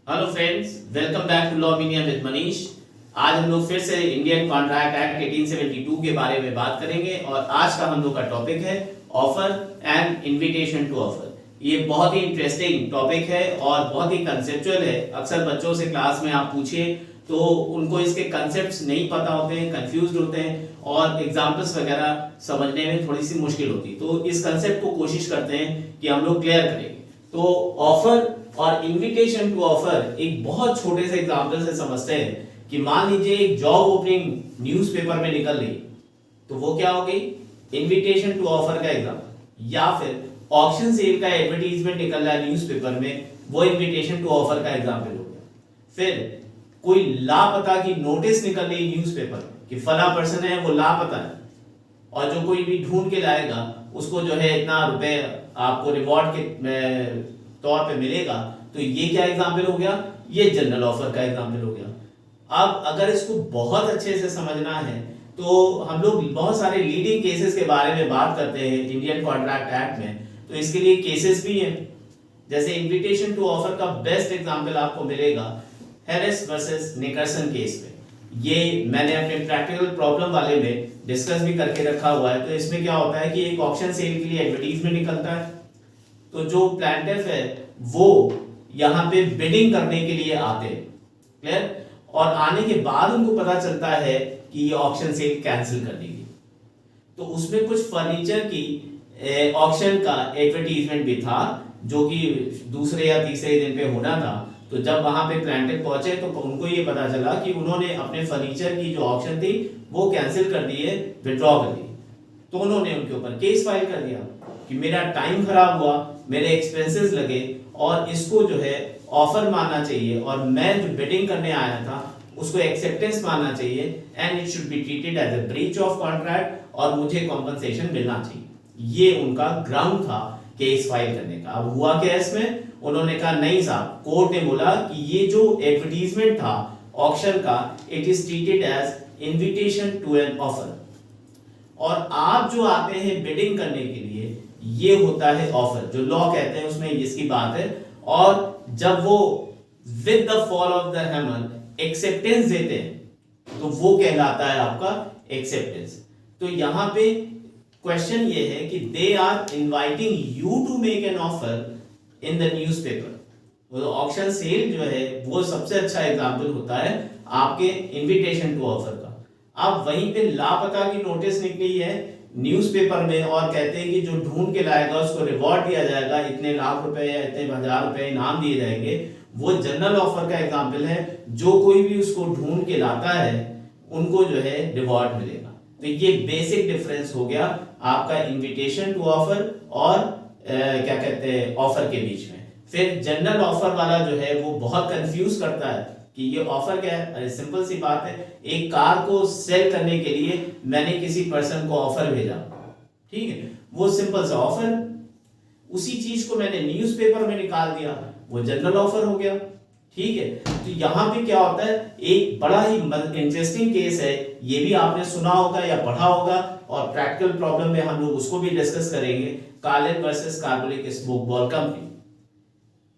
Hello friends, welcome back to law mania with Manish. आज हम लोग फिर से इंडियन कॉन्ट्रैक्ट एक्ट 1872 के बारे में बात करेंगे और आज का हम लोग का टॉपिक है offer and invitation to offer. ये बहुत ही इंटरेस्टिंग टॉपिक है और बहुत ही कंसेप्चुअल है। अक्सर बच्चों से क्लास में आप पूछिए तो उनको इसके कंसेप्ट्स नहीं पता होते हैं, कंफ्यूज्ड होते हैं और एग्जाम्पल्स वगैरह समझने में थोड़ी सी मुश्किल होती है। तो इस कंसेप्ट को कोशिश करते हैं कि हम लोग क्लियर करेंगे। तो ऑफर और इनविटेशन टू ऑफर एक बहुत छोटे से एग्जांपल से समझते हैं कि मान लीजिए एक जॉब ओपनिंग न्यूज़पेपर में निकल रही तो वो क्या हो गई, इनविटेशन टू ऑफर का एग्जांपल। या फिर ऑक्शन सेल का एडवर्टीजमेंट निकल रहा है न्यूज़पेपर में, वो इनविटेशन टू ऑफर का एग्जांपल हो गया। फिर कोई लापता की नोटिस निकल रही न्यूज़पेपर कि फला पर्सन है वो लापता है और जो कोई भी ढूंढ के लाएगा उसको जो है इतना रुपए आपको रिवॉर्ड के तौर पे मिलेगा। तो ये क्या एग्जाम्पल हो गया, ये जनरल ऑफर का एग्जाम्पल हो गया। अब अगर इसको बहुत अच्छे से समझना है तो हम लोग बहुत सारे लीडिंग केसेस के बारे में बात करते हैं इंडियन कॉन्ट्रैक्ट एक्ट में, तो इसके लिए केसेस भी हैं। जैसे इनविटेशन टू ऑफर का बेस्ट एग्जाम्पल आपको मिलेगा हैरिस वर्सेस निकर्सन केस में। ये मैंने अपने प्रैक्टिकल प्रॉब्लम वाले में डिस्कस भी करके रखा हुआ है। तो इसमें क्या होता है कि एक ऑक्शन सेल के लिए एडवर्टीजमेंट निकलता है, तो जो प्लांटिफ है वो यहाँ पे बिडिंग करने के लिए आते हैं, क्लियर। और आने के बाद उनको पता चलता है कि ये ऑक्शन सेल कैंसिल कर दी गई। तो उसमें कुछ फर्नीचर की ऑक्शन का एडवर्टीजमेंट भी था जो कि दूसरे या तीसरे दिन पे होना था। तो जब वहां पे प्लांटिफ पहुंचे तो उनको ये पता चला कि उन्होंने अपने फर्नीचर की जो ऑक्शन थी वो कैंसिल कर दी है, विड्रॉ कर दी। तो उन्होंने उनके ऊपर केस फाइल कर दिया कि मेरा टाइम खराब हुआ, मेरे एक्सपेंसेस लगे और इसको जो है ऑफर मानना चाहिए और मैं जो बिडिंग करने आया था उसको एक्सेप्टेंस मानना चाहिए and it should be treated as a breach of contract और मुझे कॉम्पनसेशन मिलना चाहिए। ये उनका ग्राउंड था केस फाइल करने का। अब हुआ क्या इसमें, उन्होंने कहा नहीं साहब, कोर्ट ने बोला कि ये जो एडवर्टीजमेंट था ऑक्शन का, it is treated as invitation to an offer और आप जो आते हैं बिडिंग करने के लिए ये होता है ऑफर, जो लॉ कहते हैं उसमें इसकी बात है। और जब वो with the fall of the hammer acceptance देते हैं तो वो कहलाता है आपका एक्सेप्टेंस। तो यहां पे क्वेश्चन ये है कि they are inviting you to make an offer in the newspaper. Auction sale जो है वो सबसे अच्छा एग्जांपल होता है आपके इनविटेशन टू ऑफर का। अब वहीं पे लापता की नोटिस निकली है न्यूज़पेपर में और कहते हैं कि जो ढूंढ के लाएगा उसको रिवॉर्ड दिया जाएगा, इतने लाख रुपए या इतने हजार रुपए इनाम दिए जाएंगे। वो जनरल ऑफर का एग्जांपल है, जो कोई भी उसको ढूंढ के लाता है उनको जो है रिवॉर्ड मिलेगा। तो ये बेसिक डिफरेंस हो गया आपका इनविटेशन टू ऑफर और क्या कहते हैं ऑफर के बीच में। फिर जनरल ऑफर वाला जो है वो बहुत कंफ्यूज करता है कि ये ऑफर क्या है। अरे सिंपल सी बात है, एक कार को सेल करने के लिए मैंने किसी पर्सन को ऑफर भेजा, ठीक है, वो सिंपल सा ऑफर। उसी चीज को मैंने न्यूज़पेपर में निकाल दिया, वो जनरल ऑफर हो गया, ठीक है। तो यहां पे क्या होता है, एक बड़ा ही इंटरेस्टिंग केस है, ये भी आपने सुना होगा या पढ़ा होगा और प्रैक्टिकल प्रॉब्लम में हम लोग उसको भी डिस्कस करेंगे, Carlin versus carbolic smoke ball company.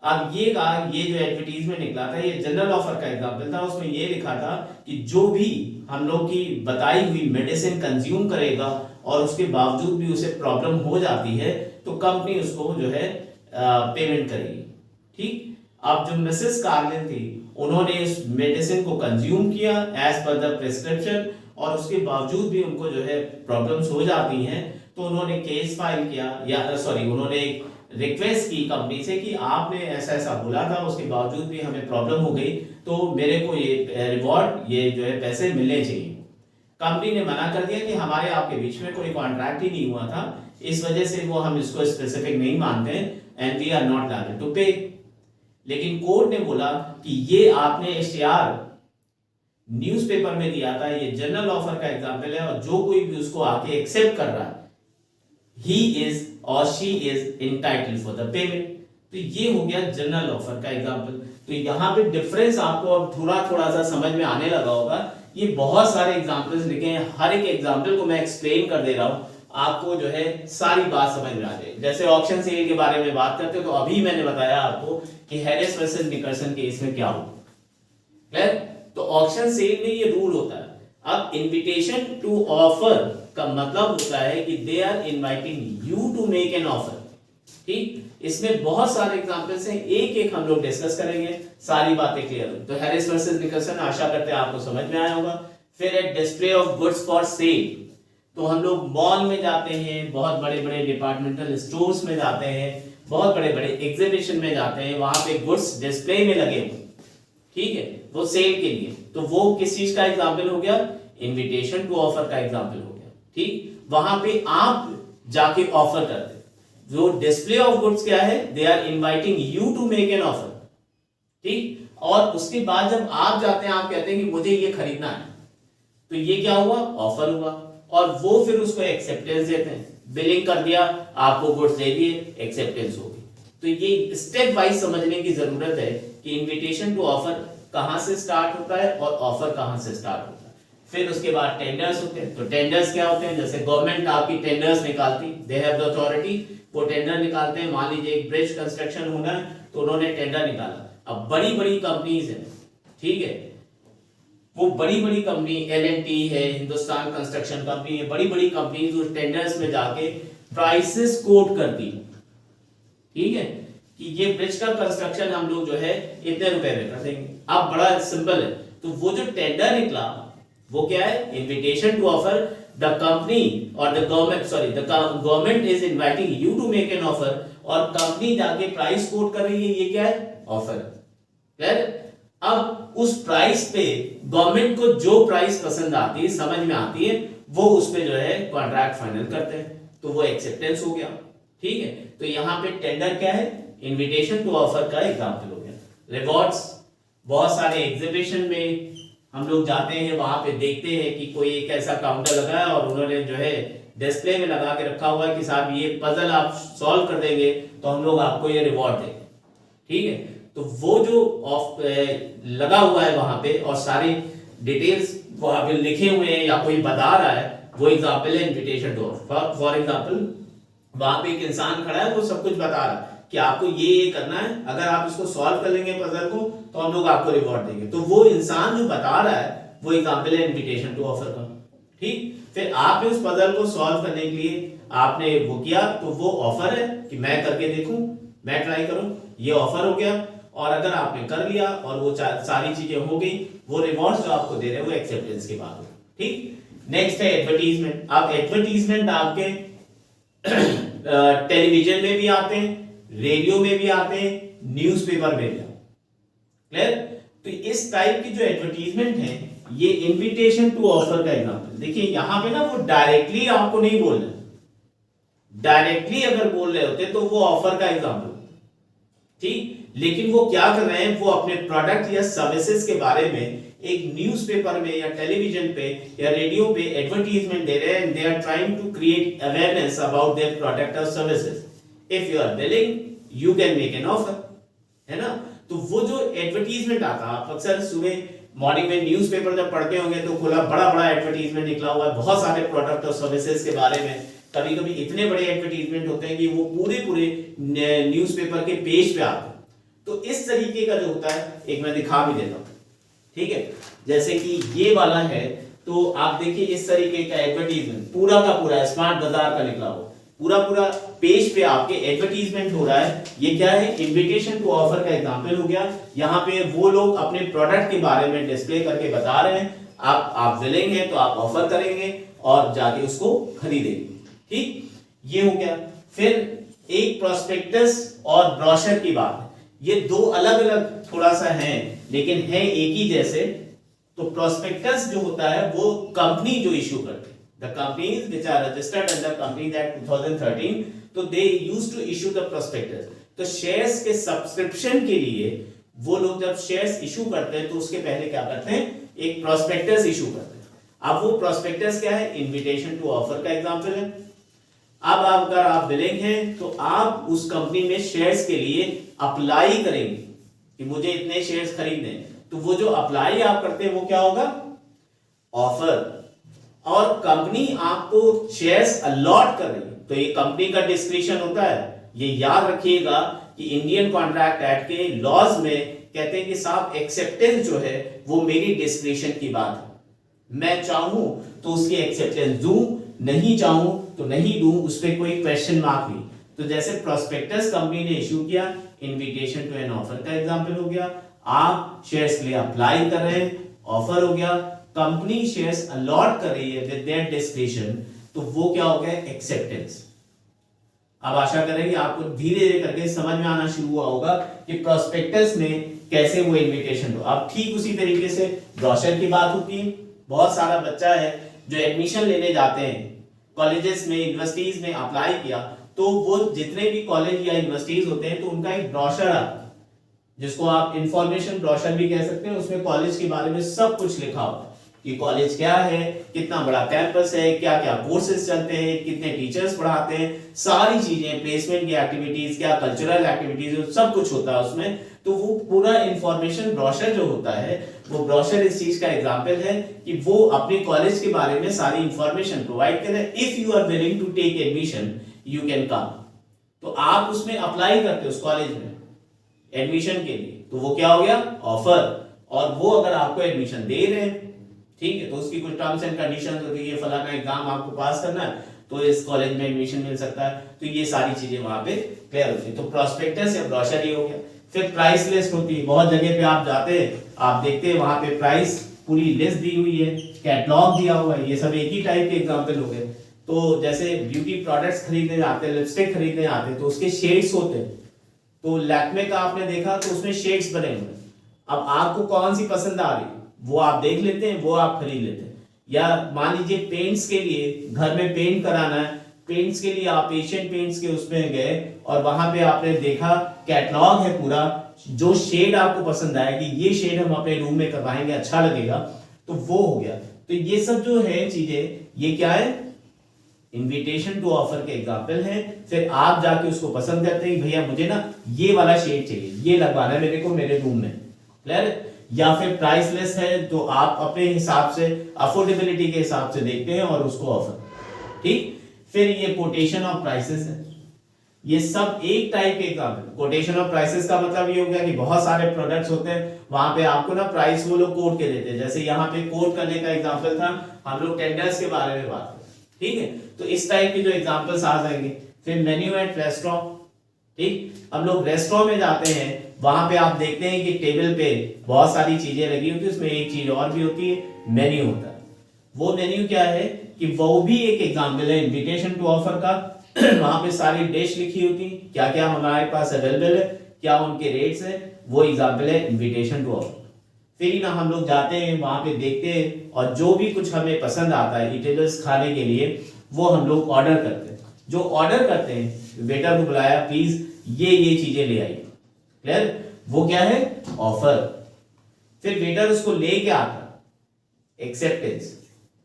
अब ये जो एडवर्टीजमेंट निकला था ये जनरल ऑफर का एग्जांपल था। उसमें ये लिखा था कि जो भी हम लोग की बताई हुई मेडिसिन कंज्यूम करेगा और उसके बावजूद भी उसे प्रॉब्लम हो जाती है तो कंपनी उसको जो है पेमेंट करेगी, ठीक। अब जो मिसेस कार्लिन थी उन्होंने इस मेडिसिन को कंज्यूम किया एज पर द प्रिस्क्रिप्शन और उसके बावजूद भी उनको जो है प्रॉब्लम्स हो जाती हैं। तो उन्होंने केस फाइल किया उन्होंने एक रिक्वेस्ट की कंपनी से कि आपने ऐसा ऐसा बोला था, उसके बावजूद भी हमें प्रॉब्लम हो गई, तो मेरे को ये रिवॉर्ड, ये जो है पैसे मिलने चाहिए। कंपनी ने मना कर दिया कि हमारे आपके बीच में कोई कॉन्ट्रैक्ट ही नहीं हुआ था, इस वजह से वो हम इसको स्पेसिफिक नहीं मानते and we are not liable to pay. लेकिन कोर्ट ने बोला कि ये आपने इश्तिहार न्यूज़पेपर में दिया था, ये जनरल ऑफर का एग्जांपल है और जो कोई भी उसको आके एक्सेप्ट कर रहा है he is or she is entitled for the payment। तो ये हो गया जनरल ऑफर का एग्जांपल। तो यहाँ पे डिफरेंस आपको अब थोड़ा थोड़ा सा समझ में आने लगा होगा। ये बहुत सारे एग्जांपल्स लिखे हैं, हर एक एग्जांपल को मैं एक्सप्लेन कर दे रहा हूँ, आपको जो है सारी बात समझ में आ जाएगी। जैसे ऑक्शन सेल के बारे में बात करते हो तो अभी मैंने बताया आपको कि हैरिस वर्सेस निकलसन केस में क्या हुआ, क्लियर। तो ऑक्शन सेल में ये रूल होता है। अब इनविटेशन टू ऑफर का मतलब होता है कि they are inviting you to make an offer, ठीक। इसमें बहुत सारे एग्जांपल्स हैं, एक एक हम लोग डिस्कस करेंगे, सारी बातें क्लियर हो। तो हैरिस वर्सेस निकलसन आशा करते हैं आपको समझ में आया होगा। फिर एक display of goods for sale, तो हम लोग मॉल में जाते हैं, बहुत बड़े बड़े डिपार्टमेंटल स्टोर्स में जाते हैं, बहुत बड़े बड़े एग्जीबिशन में जाते हैं, वहां पे गुड्स डिस्प्ले में लगे हुए, ठीक है, वो सेल के लिए। तो वो किस चीज का एग्जांपल हो गया, इनविटेशन टू ऑफर का एग्जांपल हो गया, ठीक। वहां पे आप जाके ऑफर करते, जो डिस्प्ले ऑफ गुड्स क्या है, they are inviting you to make an offer, ठीक। और उसके बाद जब आप जाते हैं, आप कहते हैं कि मुझे ये खरीदना है, तो ये क्या हुआ, ऑफर हुआ, और वो फिर उसको एक्सेप्टेंस देते हैं, बिलिंग कर दिया, आपको गुड्स दे दिए, एक्सेप्टेंस हो गई। तो ये स्टेप वाइज समझने की जरूरत है कि इनविटेशन टू ऑफर कहां से स्टार्ट होता है और ऑफर कहां से स्टार्ट होता है। फिर उसके बाद टेंडर्स होते हैं। तो टेंडर्स क्या होते हैं, जैसे गवर्नमेंट आपकी टेंडर्स निकालती, दे हैव द अथॉरिटी, वो टेंडर निकालते हैं। मान लीजिए एक ब्रिज कंस्ट्रक्शन होना है, तो उन्होंने टेंडर निकाला। अब बड़ी बड़ी कंपनीज है, ठीक है, वो बड़ी बड़ी कंपनी L&T है, हिंदुस्तान कंस्ट्रक्शन कंपनी है, बड़ी बड़ी कंपनीज उस टेंडर्स में जाके प्राइसेस कोट करती, ठीक है, कि ये ब्रिज का कंस्ट्रक्शन हम लोग जो है इतने रुपए में कर देंगे। अब बड़ा सिंपल है। तो वो जो टेंडर निकला वो क्या है, invitation to offer, the company और the government, sorry the government is inviting you to make an offer, और कंपनी जाके प्राइस कोट कर रही है, ये क्या है, ऑफर, क्लियर। अब उस प्राइस पे गवर्नमेंट को जो प्राइस पसंद आती है, समझ में आती है, वो उस पे जो है कॉन्ट्रैक्ट फाइनल करते हैं, तो वो एक्सेप्टेंस हो गया, ठीक है। तो यहाँ पे टेंडर क्या है, इनविटेशन टू ऑफर का एग्जांपल हो गया। रिवॉर्ड्स, बहुत सारे एग्जीबिशन में हम लोग जाते हैं, वहां पे देखते हैं कि कोई एक ऐसा काउंटर लगा है और उन्होंने जो है डिस्प्ले में लगा के रखा हुआ है कि साहब ये पजल आप सॉल्व कर देंगे तो हम लोग आपको ये रिवॉर्ड देंगे, ठीक है। तो वो जो ऑफ लगा हुआ है वहां पे और सारी डिटेल्स वहां पे लिखे हुए हैं या कोई बता रहा है, वो एग्जांपल है invitation to offer. For example वहां पे एक इंसान खड़ा है, वो सब कुछ बता रहा है कि आपको ये करना है, अगर आप इसको सॉल्व कर लेंगे पजल को तो हम लोग आपको रिवॉर्ड देंगे। तो वो इंसान जो बता रहा है वो एग्जांपल है इनविटेशन टू ऑफर का, ठीक। फिर आपने उस पजल को सॉल्व करने के लिए आपने वो किया, तो वो ऑफर है कि मैं करके देखूं, मैं ट्राई करूं, ये ऑफर हो गया। और अगर आपने कर लिया और वो सारी चीजें हो गई, वो रिवॉर्ड्स जो आपको दे रहे हैं वो एक्सेप्टेंस के बाद, ठीक। नेक्स्ट है एडवर्टीजमेंट। अब एडवर्टीजमेंट आपके टेलीविजन में भी आते हैं, रेडियो में भी आते हैं, न्यूज़पेपर में भी आते हैं, क्लियर। तो इस टाइप की जो एडवर्टीजमेंट है, ये इनविटेशन टू ऑफर का एग्जांपल। देखिए यहां पे ना वो डायरेक्टली आपको नहीं बोल रहे, डायरेक्टली अगर बोल रहे होते तो वो ऑफर का एग्जांपल, ठीक। लेकिन वो क्या कर रहे हैं, वो अपने प्रोडक्ट या सर्विसेज के बारे में एक न्यूज़पेपर में या टेलीविजन पे या रेडियो पे एडवर्टीजमेंट दे रहे हैं, and they are trying to create awareness about their product और services. If you are willing you can make an offer, है ना। तो वो जो एडवर्टीजमेंट आता है, आप अक्सर सुबह मॉर्निंग में न्यूज़पेपर जब पढ़ते होंगे तो खुला बड़ा बड़ा एडवर्टीजमेंट निकला हुआ है बहुत सारे प्रोडक्ट और सर्विसेज के बारे में। कभी कभी इतने बड़े एडवर्टीजमेंट होते हैं कि वो पूरे न्यूज़पेपर के पेज पे आते हैं। तो इस तरीके का जो होता है, एक मैं दिखा भी देता हूं, ठीक है। जैसे कि ये वाला है, तो आप देखिए इस तरीके का एडवर्टीजमेंट पूरा का पूरा स्मार्ट बाजार का निकला हुआ, पूरा पेज पे आपके एडवर्टीजमेंट हो रहा है। ये क्या है, इनविटेशन टू ऑफर का एग्जांपल हो गया। यहाँ पे वो लोग अपने प्रोडक्ट के बारे में डिस्प्ले करके बता रहे हैं, आप विलिंग हैं तो आप ऑफर करेंगे और जाके उसको खरीदेंगे, ठीक। ये हो गया। फिर एक प्रोस्पेक्टस और ब्रोशर की बात है, ये दो अलग अलग थोड़ा सा हैं लेकिन है एक ही जैसे। तो प्रोस्पेक्टस जो होता है वो कंपनी जो इशू करती है, the companies which are registered under companies act 2013, तो they used to issue the prospectus. तो शेयर्स के सब्सक्रिप्शन के लिए वो लोग जब शेयर्स इशू करते हैं तो उसके पहले क्या करते हैं, एक प्रोस्पेक्टस इशू करते हैं। अब वो प्रोस्पेक्टस क्या है, इनविटेशन टू ऑफर का एग्जांपल है। अब अगर आप विलिंग हैं तो आप उस कंपनी में शेयर्स के लिए अप्लाई करेंगे कि मुझे इतने शेयर्स खरीदने हैं। तो वो जो अप्लाई आप करते हैं वो क्या होगा, ऑफर। और कंपनी आपको शेयर्स अलॉट कर रही है, तो ये कंपनी का डिस्क्रिप्शन होता है। ये याद रखिएगा कि इंडियन कॉन्ट्रैक्ट एक्ट के लॉज में कहते हैं कि साहब एक्सेप्टेंस जो है वो मेरी डिस्क्रिप्शन की बात है, मैं चाहूं तो उसकी एक्सेप्टेंस दूं, नहीं चाहूं तो नहीं दूं, उस पर कोई क्वेश्चन मार्क नहीं। तो जैसे प्रोस्पेक्टस कंपनी ने इश्यू किया, इनविटेशन टू एन ऑफर का एग्जांपल हो गया, आप शेयर्स के लिए अप्लाई कर रहे हैं, ऑफर हो गया, कंपनी शेयर्स अलॉट कर रही है विद देयर डिस्क्रिप्शन, तो वो क्या हो गया, एक्सेप्टेंस। अब आशा करें कि आपको धीरे धीरे करके समझ में आना शुरू हुआ होगा कि प्रोस्पेक्टस में कैसे वो इनविटेशन हो। अब ठीक उसी तरीके से ब्रोशर की बात होती है। बहुत सारा बच्चा है जो एडमिशन लेने जाते हैं कॉलेजेस में, यूनिवर्सिटीज में अप्लाई किया, तो वो जितने भी कॉलेज या यूनिवर्सिटीज होते हैं तो उनका एक ब्रोशर आता है, जिसको आप इंफॉर्मेशन ब्रोशर भी कह सकते हैं। उसमें कॉलेज के बारे में सब कुछ लिखा होता है कि कॉलेज क्या है, कितना बड़ा कैंपस है, क्या क्या कोर्सेज चलते हैं, कितने टीचर्स पढ़ाते हैं, सारी चीजें, प्लेसमेंट की एक्टिविटीज, क्या कल्चरल एक्टिविटीज, सब कुछ होता है उसमें। तो वो पूरा इंफॉर्मेशन ब्रोशर जो होता है, वो ब्रोशर इस चीज का एग्जांपल है कि वो अपने कॉलेज के बारे में सारी इंफॉर्मेशन प्रोवाइड करे। If you are willing to take admission you can come, तो आप उसमें अप्लाई करते हो उस कॉलेज में एडमिशन के लिए, तो वो क्या हो गया, ऑफर। और वो अगर आपको एडमिशन दे रहे हैं, ठीक है, तो उसकी कुछ टर्म्स एंड कंडीशंस होती है, ये फलाना एग्जाम आपको पास करना है तो इस कॉलेज में एडमिशन मिल सकता है, तो ये सारी चीजें वहां पे क्लियर होती है। तो प्रोस्पेक्टस या ब्रोशर ही हो गया। फिर प्राइस लिस्ट होती है, बहुत जगह पे आप जाते हैं, आप देखते हैं वहां पे प्राइस पूरी लिस्ट दी हुई है, कैटलॉग दिया हुआ है, ये सब एक ही टाइप के एग्जांपल हो गए। तो जैसे ब्यूटी प्रोडक्ट्स खरीदने आते हैं, लिपस्टिक खरीदने आते हैं, तो उसके शेड्स होते हैं, तो लैक्मे का आपने देखा तो उसमें शेड्स बने हुए हैं। अब आपको कौन सी पसंद आ रही है वो आप देख लेते हैं, वो आप खरीद लेते हैं। या मान लीजिए पेंट्स के लिए घर में पेंट कराना है, पेंट्स के लिए आप एशियन पेंट्स के उसमें गए और वहां पे आपने देखा कैटलॉग है पूरा, जो शेड आपको पसंद आएगी, ये शेड हम अपने रूम में करवाएंगे, अच्छा लगेगा, तो वो हो गया। तो ये सब जो है चीजें, ये क्या है, इनविटेशन टू ऑफर के एग्जांपल है। फिर आप जाके उसको पसंद करते हैं, भैया मुझे ना ये वाला शेड चाहिए, ये लगवाना है मेरे को मेरे रूम में, क्लियर। या फिर प्राइस लिस्ट है, तो आप अपने हिसाब से अफोर्डेबिलिटी के हिसाब से देखते हैं और उसको ऑफर, ठीक। फिर ये कोटेशन ऑफ प्राइसेस है, ये सब एक टाइप के एग्जांपल। कोटेशन ऑफ प्राइसेस का मतलब ये हो गया कि बहुत सारे प्रोडक्ट्स होते हैं, वहां पे आपको ना प्राइस वो लोग कोट के देते हैं। जैसे यहाँ पे कोट करने का एग्जांपल था, हम लोग टेंडर्स के बारे में बात करें, ठीक है, तो इस टाइप के जो एग्जांपल्स आ जाएंगे। फिर मेन्यू एट रेस्टोरेंट, ठीक, हम लोग रेस्टोरेंट में जाते हैं, वहां पे आप देखते हैं कि टेबल पे बहुत सारी चीजें लगी होती है, उसमें एक चीज और भी होती है, मेन्यू होता है। वो मेन्यू क्या है कि वो भी एक एग्जांपल है इनविटेशन टू ऑफर का। वहां पे सारी डिश लिखी होती, क्या क्या हमारे पास अवेलेबल है, क्या उनके रेट्स है, वो एग्जांपल है इनविटेशन टू ऑफर। फिर ना हम लोग जाते हैं, वहां पे देखते हैं और जो भी कुछ हमें पसंद आता है ईटेबल्स खाने के लिए, वो हम लोग ऑर्डर करते हैं। जो ऑर्डर करते हैं, वेटर को बुलाया, प्लीज ये चीजें ले आई, क्लियर, वो क्या है, ऑफर। फिर वेटर उसको लेके आता, एक्सेप्टेंस,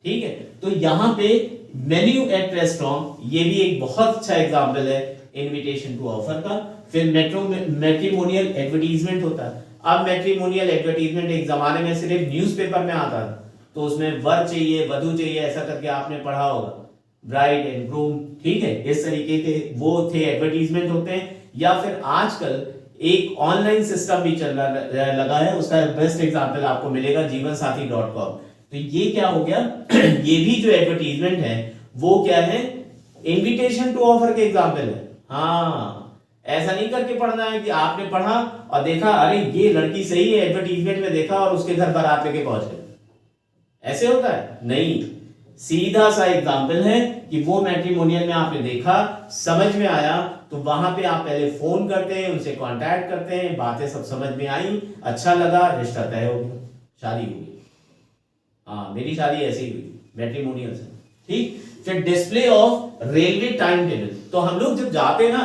ठीक है। तो यहां पे मेन्यू एट रेस्टोरेंट, ये भी एक बहुत अच्छा एग्जांपल है इनविटेशन टू ऑफर का। फिर मैट्रिमोनियल एडवर्टीजमेंट होता है। अब मैट्रिमोनियल एडवर्टीजमेंट एक जमाने में सिर्फ न्यूज़पेपर में आता था, तो उसमें वर चाहिए, वधू चाहिए, ऐसा करके आपने पढ़ा होगा, ब्राइड एंड ग्रूम, ठीक है, इस तरीके के वो थे एडवर्टीजमेंट होते हैं। या फिर आजकल एक ऑनलाइन सिस्टम भी चलना लगा है, उसका बेस्ट एग्जांपल आपको मिलेगा जीवनसाथी.com। तो ये क्या हो गया, ये भी जो एडवर्टीजमेंट है वो क्या है, इनविटेशन टू ऑफर के एग्जांपल है। हाँ, ऐसा नहीं करके पढ़ना है कि आपने पढ़ा और देखा अरे ये लड़की सही है, एडवर्टीजमेंट में देखा और उसके घर बारात लेके पहुंच गए, ऐसे होता है नहीं। सीधा सा एग्जांपल है कि वो मैट्रिमोनियल में आपने देखा, समझ में आया, तो वहां पे आप पहले फोन करते हैं, उनसे कांटेक्ट करते हैं, बातें सब समझ में आई, अच्छा लगा, रिश्ता तय हो गया, शादी हो गई। हाँ, मेरी शादी ऐसी हुई मैट्रिमोनियल से, ठीक। फिर display of railway time table, तो हम लोग जब जाते हैं ना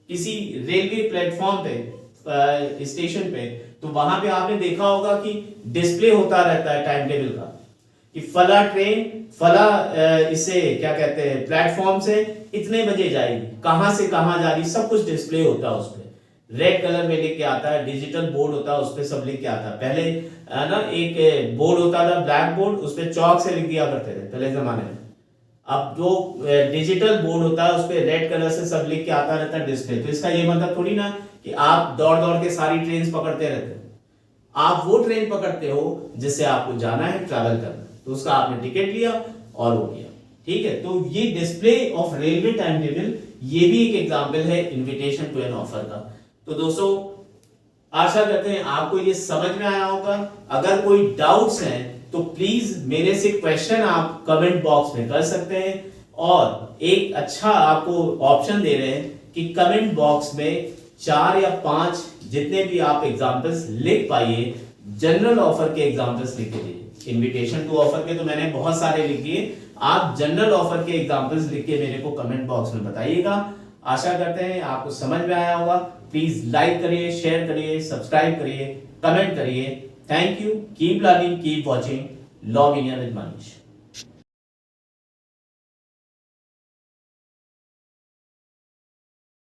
किसी रेलवे प्लेटफॉर्म पे, स्टेशन पे, तो वहां पे आपने देखा होगा कि डिस्प्ले होता रहता है टाइम टेबल का, कि फला ट्रेन फला इसे क्या कहते हैं प्लेटफॉर्म से इतने बजे जाएगी, कहां से कहां जा रही, सब कुछ डिस्प्ले होता है उस पे। रेड कलर में लिख के आता है, डिजिटल बोर्ड होता है उस पे सब लिख के आता है। पहले ना एक बोर्ड होता था ब्लैक बोर्ड, उस पे चौक से लिख दिया करते थे पहले जमाने में। अब जो डिजिटल बोर्ड होता है उस पे रेड कलर से सब लिख के आता रहता है डिस्प्ले। तो इसका ये मतलब थोड़ी ना कि आप दौड़ दौड़ के सारी ट्रेन पकड़ते रहते हो, आप वो ट्रेन पकड़ते हो जिससे आपको जाना है, ट्रैवल करना है, तो उसका आपने टिकट लिया और वो किया, ठीक है। तो ये display of railway time table, ये भी एक एग्जांपल है इनविटेशन टू एन ऑफर का। तो दोस्तों आशा करते हैं आपको ये समझ में आया होगा। अगर कोई डाउट्स हैं तो प्लीज मेरे से क्वेश्चन आप कमेंट बॉक्स में कर सकते हैं, और एक अच्छा आपको ऑप्शन दे रहे हैं कि कमेंट बॉक्स में 4 या 5 जितने भी आप एग्जांपल्स लिख पाइए, जनरल ऑफर के एग्जांपल्स लिख के दीजिए। इनविटेशन टू ऑफर के तो मैंने बहुत सारे लिख दिए, आप जनरल ऑफर के एग्जांपल्स लिख के मेरे को कमेंट बॉक्स में बताइएगा। आशा करते हैं आपको समझ में आया होगा। प्लीज लाइक करिए, शेयर करिए, सब्सक्राइब करिए, कमेंट करिए। Thank you, keep learning, keep watching law media with Manish.